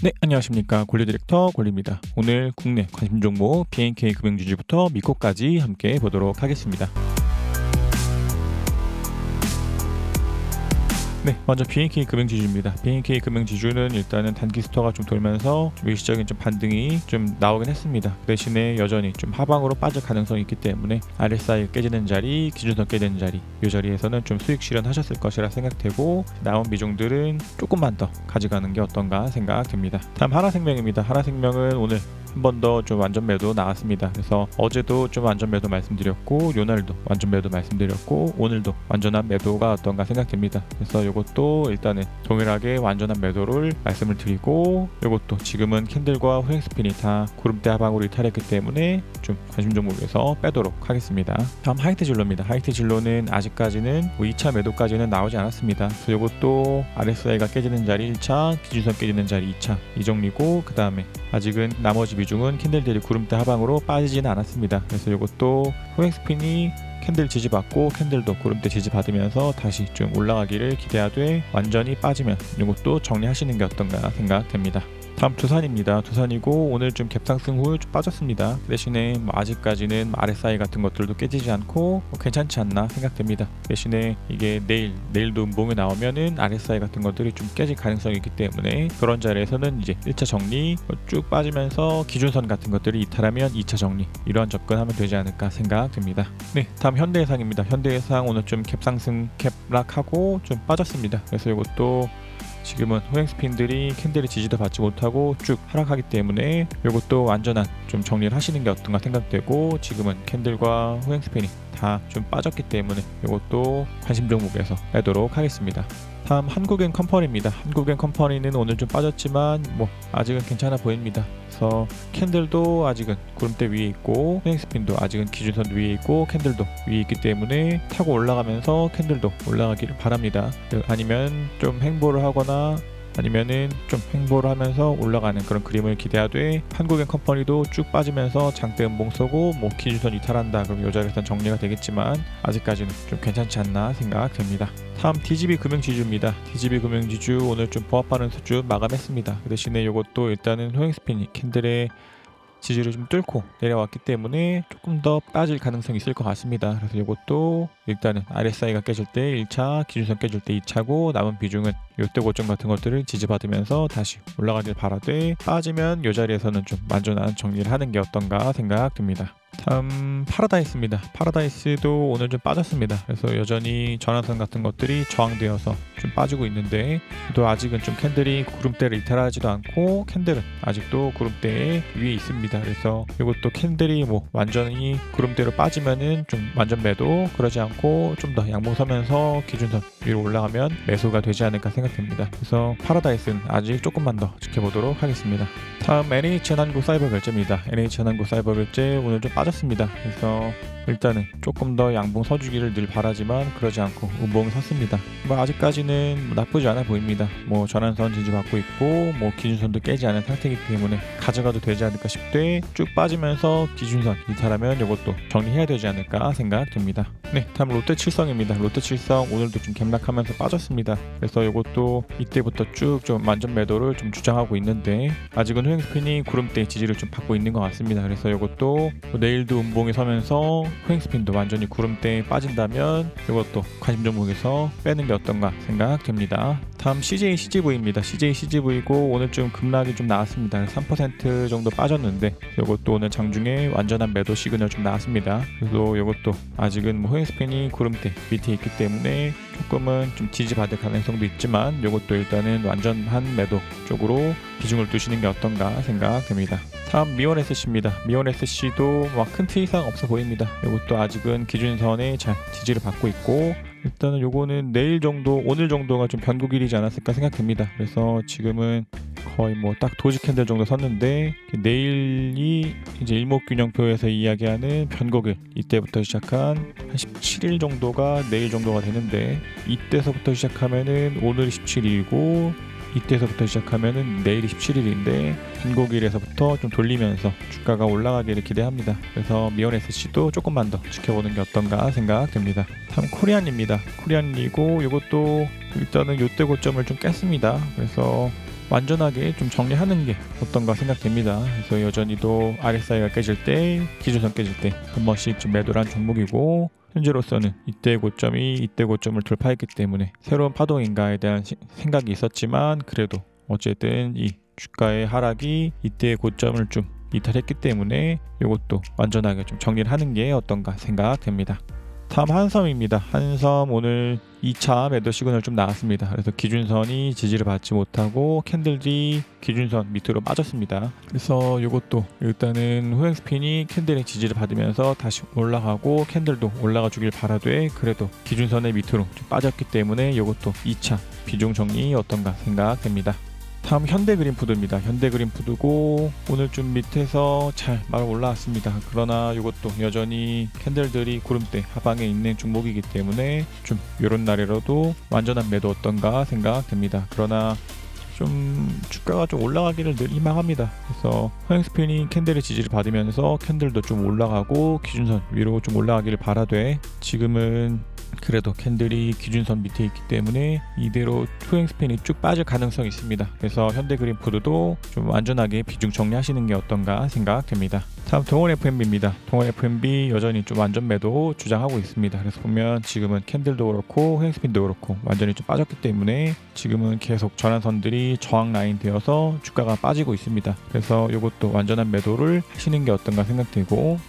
네, 안녕하십니까. 골리 디렉터 골리입니다. 오늘 국내 관심 종목 BNK 금융지주부터 미코까지 함께 보도록 하겠습니다. 네, 먼저 BNK 금융지주입니다. BNK 금융지주는 일단은 단기 스토어가 좀 돌면서 좀 일시적인 좀 반등이 좀 나오긴 했습니다. 그 대신에 여전히 좀 하방으로 빠질 가능성이 있기 때문에 RSI 깨지는 자리, 기준선 깨지는 자리, 이 자리에서는 좀 수익 실현하셨을 것이라 생각되고, 남은 비중들은 조금만 더 가져가는 게 어떤가 생각됩니다. 다음 하나생명입니다. 하나생명은 오늘 한 번 더 좀 완전 매도 나왔습니다. 그래서 어제도 좀 완전 매도 말씀드렸고, 요날도 완전 매도 말씀드렸고, 오늘도 완전한 매도가 어떤가 생각됩니다. 그래서 이것도 일단은 동일하게 완전한 매도를 말씀을 드리고, 이것도 지금은 캔들과 후행스핀이 다 구름대 하방으로 이탈했기 때문에 좀 관심 종목에서 빼도록 하겠습니다. 다음 하이트진로입니다. 하이트진로는 아직까지는 2차 매도까지는 나오지 않았습니다. 그래서 이것도 RSI가 깨지는 자리 1차, 기준선 깨지는 자리 2차 이 정리고, 그 다음에 아직은 나머지 비중은 캔들들이 구름대 하방으로 빠지지는 않았습니다. 그래서 이것도 후행스핀이 캔들 지지받고, 캔들도 구름대 지지받으면서 다시 좀 올라가기를 기대하되, 완전히 빠지면 이것도 정리하시는 게 어떤가 생각됩니다. 다음 두산입니다. 두산이고 오늘 좀 갭상승 후 좀 빠졌습니다. 대신에 아직까지는 RSI 같은 것들도 깨지지 않고 괜찮지 않나 생각됩니다. 대신에 이게 내일도 음봉이 나오면은 RSI 같은 것들이 좀 깨질 가능성이 있기 때문에, 그런 자리에서는 이제 1차 정리 쭉 빠지면서 기준선 같은 것들이 이탈하면 2차 정리, 이러한 접근하면 되지 않을까 생각됩니다. 네, 다음 현대해상입니다. 현대해상 오늘 좀 갭상승 갭락하고 좀 빠졌습니다. 그래서 이것도 지금은 후행스핀들이 캔들의 지지도 받지 못하고 쭉 하락하기 때문에 이것도 완전한 좀 정리를 하시는 게 어떤가 생각되고, 지금은 캔들과 후행스핀이 다 좀 빠졌기 때문에 이것도 관심 종목에서 빼도록 하겠습니다. 다음 한국엔컴퍼니입니다. 한국엔컴퍼니는 오늘 좀 빠졌지만 아직은 괜찮아 보입니다. 그래서 캔들도 아직은 구름대 위에 있고, 후행스핀도 아직은 기준선 위에 있고, 캔들도 위에 있기 때문에 타고 올라가면서 캔들도 올라가기를 바랍니다. 아니면 좀 횡보를 하거나 아니면은 좀 횡보를 하면서 올라가는 그런 그림을 기대하되, 한국엔컴퍼니도 쭉 빠지면서 장대 음봉 쏘고 기준선 이탈한다 그럼 이 자리에서 정리가 되겠지만, 아직까지는 좀 괜찮지 않나 생각됩니다. 다음 DGB금융지주입니다. DGB금융지주 오늘 좀 보합하는 수준 마감했습니다. 그 대신에 이것도 일단은 후행스핀이 캔들의 지지를 좀 뚫고 내려왔기 때문에 조금 더 빠질 가능성이 있을 것 같습니다. 그래서 이것도 일단은 RSI가 깨질 때 1차, 기준선 깨질 때 2차고, 남은 비중은 요때 고점 같은 것들을 지지받으면서 다시 올라가길 바라되, 빠지면 이 자리에서는 좀 완전한 정리를 하는 게 어떤가 생각됩니다. 다음 파라다이스입니다. 파라다이스도 오늘 좀 빠졌습니다. 그래서 여전히 전환선 같은 것들이 저항되어서 좀 빠지고 있는데, 또 아직은 좀 캔들이 구름대를 이탈하지도 않고, 캔들은 아직도 구름대 위에 있습니다. 그래서 이것도 캔들이 완전히 구름대로 빠지면은 좀 완전 매도, 그러지 않고 좀 더 양봉 서면서 기준선 위로 올라가면 매수가 되지 않을까 생각됩니다. 그래서 파라다이스는 아직 조금만 더 지켜보도록 하겠습니다. 다음 NH은한국사이버결제입니다. NH은한국사이버결제 오늘 좀 빠졌습니다. 그래서 일단은 조금 더 양봉 서주기를 늘 바라지만 그러지 않고 음봉을 섰습니다. 아직까지는 나쁘지 않아 보입니다. 전환선 지지받고 있고 기준선도 깨지 않은 상태이기 때문에 가져가도 되지 않을까 싶되, 쭉 빠지면서 기준선 이탈하면 이것도 정리해야 되지 않을까 생각됩니다. 네, 다음 롯데칠성입니다. 롯데칠성 오늘도 좀 갭락하면서 빠졌습니다. 그래서 이것도 이때부터 쭉 좀 완전 매도를 좀 주장하고 있는데, 아직은 후행스핀이 구름대 지지를 좀 받고 있는 것 같습니다. 그래서 이것도 내일도 음봉이 서면서 후행스핀도 완전히 구름대에 빠진다면 이것도 관심 종목에서 빼는 게 어떤가 생각됩니다. 다음 CJCGV입니다. CJCGV고 오늘 좀 급락이 좀 나왔습니다. 3% 정도 빠졌는데, 이것도 오늘 장중에 완전한 매도 시그널 좀 나왔습니다. 그래서 이것도 아직은 후행스핀이 구름대 밑에 있기 때문에 조금은 좀 지지받을 가능성도 있지만, 이것도 일단은 완전한 매도 쪽으로 비중을 두시는 게 어떤가 생각됩니다. 다음 미원SC입니다. 미원SC도 큰 틀 이상 없어 보입니다. 이것도 아직은 기준선에 잘 지지를 받고 있고, 일단은 요거는 내일 정도, 오늘 정도가 좀 변곡일이지 않았을까 생각됩니다. 그래서 지금은 거의 딱 도지 캔들 정도 섰는데, 내일이 이제 일목균형표에서 이야기하는 변곡일, 이때부터 시작한 한 17일 정도가 내일 정도가 되는데, 이때서부터 시작하면은 오늘이 17일이고 이때서부터 시작하면은 내일이 17일인데, 변곡일에서부터 좀 돌리면서 주가가 올라가기를 기대합니다. 그래서 미원SC도 조금만 더 지켜보는 게 어떤가 생각됩니다. 다음 코리안입니다. 코리안이고 이것도 일단은 요때 고점을 좀 깼습니다. 그래서 완전하게 좀 정리하는 게 어떤가 생각됩니다. 그래서 여전히도 RSI가 깨질 때, 기준선 깨질 때 한 번씩 좀 매도를 한 종목이고, 현재로서는 이때의 고점이 이때 고점을 돌파했기 때문에 새로운 파동인가에 대한 생각이 있었지만, 그래도 어쨌든 이 주가의 하락이 이때의 고점을 좀 이탈했기 때문에 이것도 완전하게 좀 정리를 하는 게 어떤가 생각됩니다. 다음 한섬입니다. 한섬 오늘 2차 매도 시그널 좀 나왔습니다. 그래서 기준선이 지지를 받지 못하고 캔들이 기준선 밑으로 빠졌습니다. 그래서 이것도 일단은 후행 스핀이 캔들의 지지를 받으면서 다시 올라가고 캔들도 올라가 주길 바라되, 그래도 기준선의 밑으로 좀 빠졌기 때문에 이것도 2차 비중 정리 어떤가 생각됩니다. 다음 현대그린푸드입니다. 현대그린푸드고 오늘 좀 밑에서 잘 막 올라왔습니다. 그러나 이것도 여전히 캔들들이 구름대 하방에 있는 종목이기 때문에 좀 이런 날이라도 완전한 매도 어떤가 생각됩니다. 그러나 좀 주가가 좀 올라가기를 늘 희망합니다. 그래서 허행스핀이 캔들의 지지를 받으면서 캔들도 좀 올라가고 기준선 위로 좀 올라가기를 바라되, 지금은 그래도 캔들이 기준선 밑에 있기 때문에 이대로 후행스핀이 쭉 빠질 가능성이 있습니다. 그래서 현대그린푸드도 좀 완전하게 비중 정리하시는 게 어떤가 생각됩니다. 다음 동원 FMB입니다. 동원 FMB 여전히 좀 완전 매도 주장하고 있습니다. 그래서 보면 지금은 캔들도 그렇고 후행스핀도 그렇고 완전히 좀 빠졌기 때문에 지금은 계속 전환선들이 저항 라인 되어서 주가가 빠지고 있습니다. 그래서 이것도 완전한 매도를 하시는 게 어떤가 생각되고,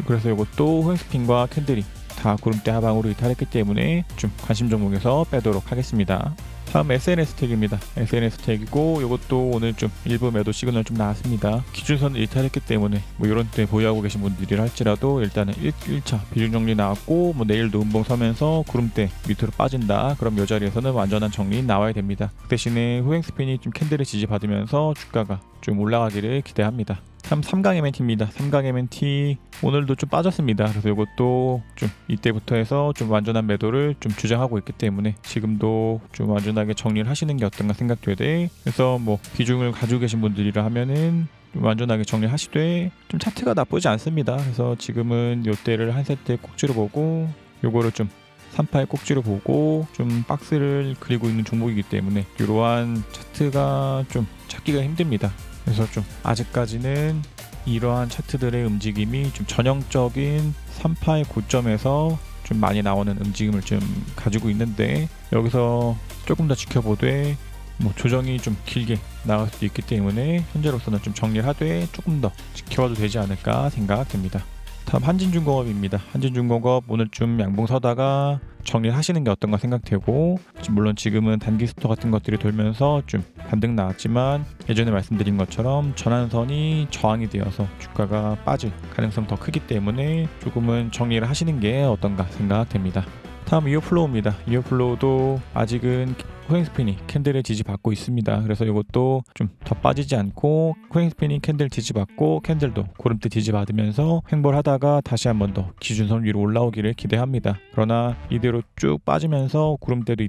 그래서 이것도 후행스핀과 캔들이 다 구름대 하방으로 이탈했기 때문에 좀 관심 종목에서 빼도록 하겠습니다. 다음 SNS택입니다. SNS택이고 이것도 오늘 좀 일부 매도 시그널 좀 나왔습니다. 기준선을 이탈했기 때문에 뭐 이런 때 보유하고 계신 분들이라 할지라도 일단은 1차 비중 정리 나왔고, 뭐 내일도 음봉 서면서 구름대 밑으로 빠진다. 그럼 이 자리에서는 완전한 정리 나와야 됩니다. 그 대신에 후행스핀이 좀 캔들을 지지받으면서 주가가 좀 올라가기를 기대합니다. 다음 3강 MNT입니다. 3강 MNT 오늘도 좀 빠졌습니다. 그래서 이것도 좀 이때부터 해서 좀 완전한 매도를 좀 주장하고 있기 때문에 지금도 좀 완전하게 정리를 하시는 게 어떤가 생각되되, 그래서 뭐 비중을 가지고 계신 분들이라 하면은 좀 완전하게 정리하시되, 좀 차트가 나쁘지 않습니다. 그래서 지금은 요때를 한 세트 꼭지로 보고 요거를 좀 3파의 꼭지로 보고 좀 박스를 그리고 있는 종목이기 때문에 이러한 차트가 좀 찾기가 힘듭니다. 그래서 좀 아직까지는 이러한 차트들의 움직임이 좀 전형적인 3파의 고점에서 좀 많이 나오는 움직임을 좀 가지고 있는데, 여기서 조금 더 지켜보되 뭐 조정이 좀 길게 나갈 수도 있기 때문에 현재로서는 좀 정리를 하되 조금 더 지켜봐도 되지 않을까 생각됩니다. 다음 한진중공업입니다. 한진중공업 오늘 좀 양봉 서다가 정리를 하시는 게 어떤가 생각되고, 물론 지금은 단기 스토 같은 것들이 돌면서 좀 반등 나왔지만 예전에 말씀드린 것처럼 전환선이 저항이 되어서 주가가 빠질 가능성 더 크기 때문에 조금은 정리를 하시는 게 어떤가 생각됩니다. 다음 이어플로우입니다. 이어플로우도 아직은 후행스핀이 캔들의 지지 받고 있습니다. 그래서 이것도 좀 더 빠지지 않고 후행스핀이 캔들 지지 받고 캔들도 구름대 지지 받으면서 횡보하다가 다시 한 번 더 기준선 위로 올라오기를 기대합니다. 그러나 이대로 쭉 빠지면서 구름대도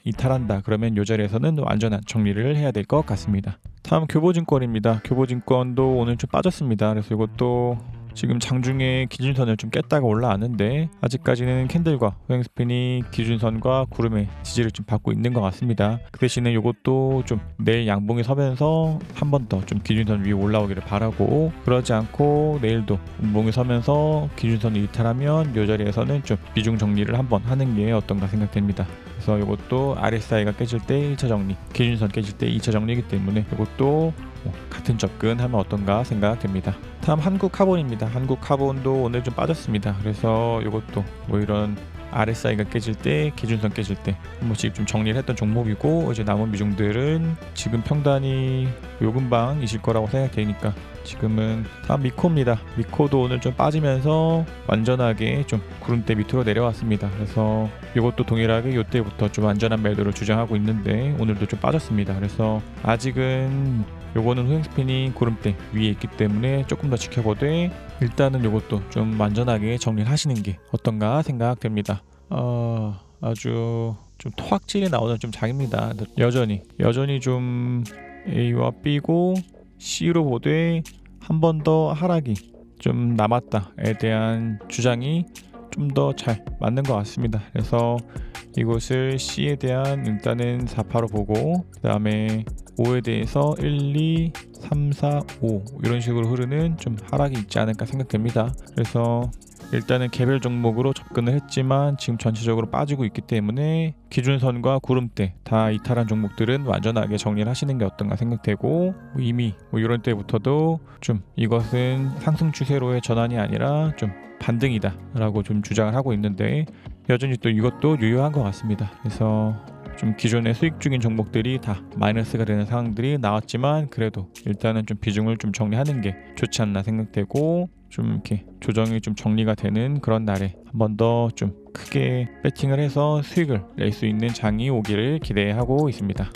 이탈한다. 그러면 이 자리에서는 완전한 정리를 해야 될 것 같습니다. 다음 교보증권입니다. 교보증권도 오늘 좀 빠졌습니다. 그래서 이것도 지금 장중에 기준선을 좀 깼다가 올라왔는데 아직까지는 캔들과 후행스핀이 기준선과 구름의 지지를 좀 받고 있는 것 같습니다. 그 대신에 이것도 좀 내일 양봉이 서면서 한 번 더 좀 기준선 위에 올라오기를 바라고, 그러지 않고 내일도 음봉이 서면서 기준선을 이탈하면 이 자리에서는 좀 비중 정리를 한번 하는 게 어떤가 생각됩니다. 그래서 이것도 RSI가 깨질 때 1차 정리, 기준선 깨질 때 2차 정리이기 때문에 이것도 같은 접근하면 어떤가 생각됩니다. 다음 한국카본입니다. 한국카본도 오늘 좀 빠졌습니다. 그래서 이것도 뭐 이런 RSI가 깨질 때, 기준선 깨질 때 한 번씩 좀 정리를 했던 종목이고, 이제 남은 비중들은 지금 평단이 요 근방이실 거라고 생각되니까 지금은 다음 미코입니다. 미코도 오늘 좀 빠지면서 완전하게 좀 구름대 밑으로 내려왔습니다. 그래서 이것도 동일하게 이때부터 좀 완전한 매도를 주장하고 있는데 오늘도 좀 빠졌습니다. 그래서 아직은 요거는 후행스핀이 구름대 위에 있기 때문에 조금 더 지켜보되, 일단은 요것도 좀 완전하게 정리를 하시는 게 어떤가 생각됩니다. 아주 좀 토악질이 나오는 좀 장입니다. 여전히 좀 A와 B고 C로 보되 한 번 더 하락이 좀 남았다에 대한 주장이 좀 더 잘 맞는 것 같습니다. 그래서 이곳을 C에 대한 일단은 4파로 보고, 그 다음에 5에 대해서 1, 2, 3, 4, 5 이런 식으로 흐르는 좀 하락이 있지 않을까 생각됩니다. 그래서 일단은 개별 종목으로 접근을 했지만 지금 전체적으로 빠지고 있기 때문에 기준선과 구름대 다 이탈한 종목들은 완전하게 정리를 하시는 게 어떤가 생각되고, 이미 이런 때부터도 좀 이것은 상승 추세로의 전환이 아니라 좀 반등이다 라고 좀 주장을 하고 있는데, 여전히 또 이것도 유효한 것 같습니다. 그래서 좀 기존의 수익 중인 종목들이 다 마이너스가 되는 상황들이 나왔지만 그래도 일단은 좀 비중을 좀 정리하는 게 좋지 않나 생각되고, 좀 이렇게 조정이 좀 정리가 되는 그런 날에 한 번 더 좀 크게 배팅을 해서 수익을 낼 수 있는 장이 오기를 기대하고 있습니다.